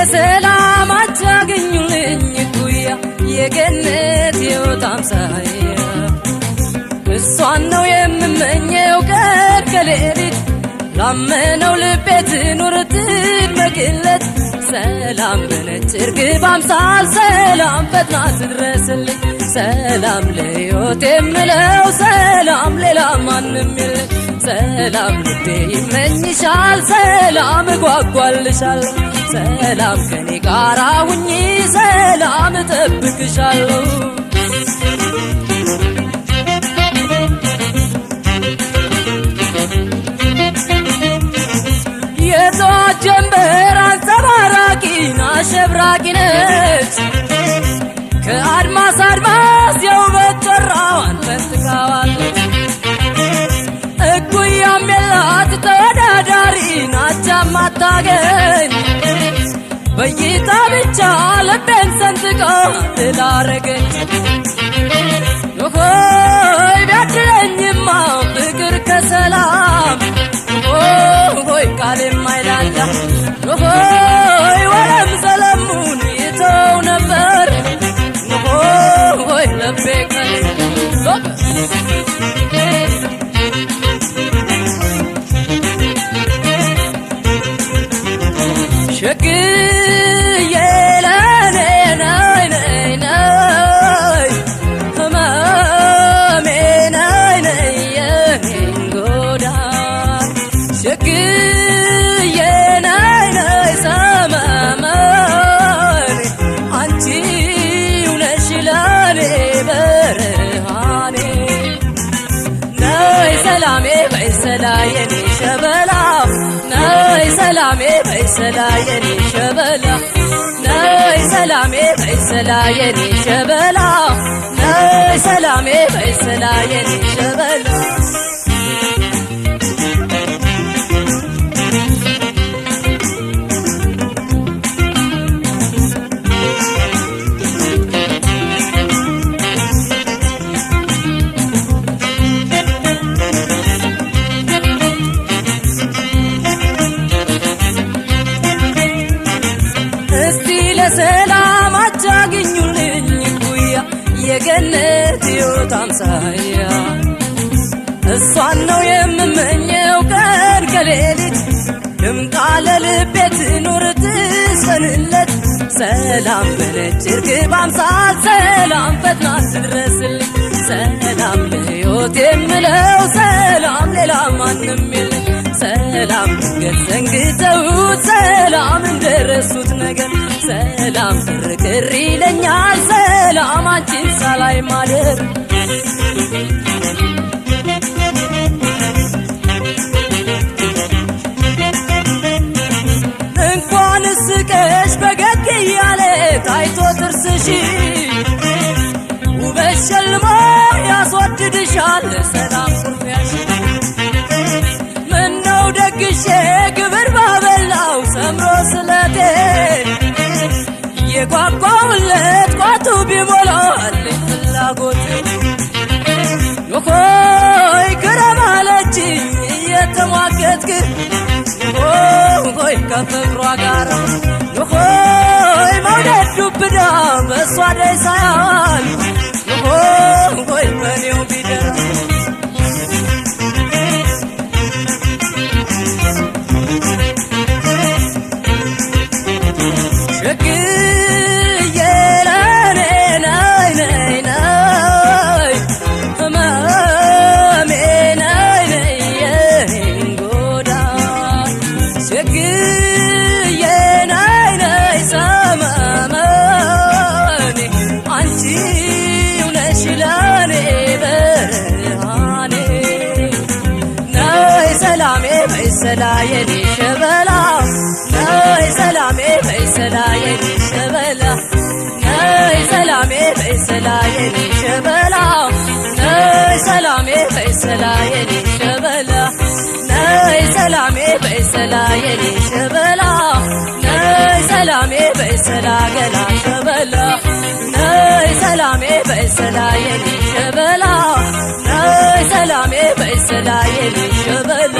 ለሰላም አታገኙልኝ ኩያ የገነት ሕይወት አምሳያ እሷን ነው የምመኘው ቀን ከሌሊት ላመነው ልቤ ትኑር ትድመቅለት ሰላም በነጭ ርግብ አምሳል ሰላም ፈጥና ትድረስልኝ ሰላም ለሕይወት የምለው ሰላም ሌላ ማንም የለም ሰላም ልቤ ይመኝሻል ሰላም እጓጓልሻለሁ ሰላም ከኔ ጋር ሁኚ ሰላም እጠብቅሻለሁ የጠዋት ጀንበር አንጸባራቂና አሸብራቂ ነች ከአድማስ አድማስ የውበት ጮራዋን ፈንጥቃዋለች እኩያም የላት ተወዳዳሪ ናቻ ማታገኝ በይታ ብቻ ልቤን ሰንጥቃ ትዳረገች ሆይ ቢያድለኝማ ፍቅር ከሰላም ሆይ ቃሌም አይላላ ሆይ ወለም ሰለሙን ይተው ነበር ሆይ ልቤ ቀሌ ሸግዬ ለኔ ነይ ነይ ነይ ህመሜ ነይ ነይ የኔን ጎዳን ሸግዬ ነይ ነይ ሰመመኔ አንቺው ነሽ ለኔ ብርሃኔ ነይ ሰላሜ በይ ሰላ የኔ ሸበላ ነይ ሰላሜ በይ ሰላ የኔ ሸበላ ነይ ሰላሜ በይ ሰላ የኔ ሸበላ ነይ ሰላሜ በይ ሰላ የኔ ሸበላ ለሰላም አታገኙልኝ ኩያ የገነት ሕይወት አምሳያ እሷን ነው የምመኘው ቀን ከሌሊት ድምቃ ለልቤ ትኑር ትስፈንለት ሰላም በነጭ ርግብ አምሳል ሰላም ፈጥና ትድረስልኝ ሰላም ለሕይወት የምለው ሰላም ሌላ ማንም የለም ሰላም ድንገት ዘንግተውት ሰላም እንደረሱት ነገር ሰላም ቅርቅር ይለኛል ሰላም አንቺን ሳላይ ማደር እንኳን ስቀሽ በገግ እያለ ታይቶ ጥርስሽ ውበት ሸልሞ ያስወድድሻል ሰላም ኩርፊያሽ ምነው ደግሼ ግብር ባበላው ሰምሮ ስለቴ የጓጓውለት ቋቱ ቢሞላልኝ ፍላጎት ሆይ ክረም አለችኝ እየተሟገትክ ሆይ ከፍቅሯ ጋር ሆይ መውደድ ዱብዳ በእሷ ደይ ሳያል ሆይ በኔው ቢደራ ሸግዬ ለኔ ነይ ነይ ነይ ህመሜ ነይ ነይ የኔን ጎዳን ሸግዬ ነይ ነይ ሰመመኔ አንቺው ነሽ ለኔ ብርሃኔ ነይ ሰላሜ በይ ሰላ የኔ ሸበላ ነይ ሰላሜ በይ ሰላ የኔ ሸበላ ነይ ሰላሜ በይ ሰላ የኔ ሸበላ ነይ ሰላሜ በይ ሰላ የኔ ሸበላ ነይ ሰላሜ በይ ሰላ የኔ ሸበላ ነይ ሰላሜ በይ ሰላ ገላ ሸበላ ነይ ሰላሜ በይ ሰላ የኔ ሸበላ ነይ ሰላሜ በይ ሰላ የኔ ሸበላ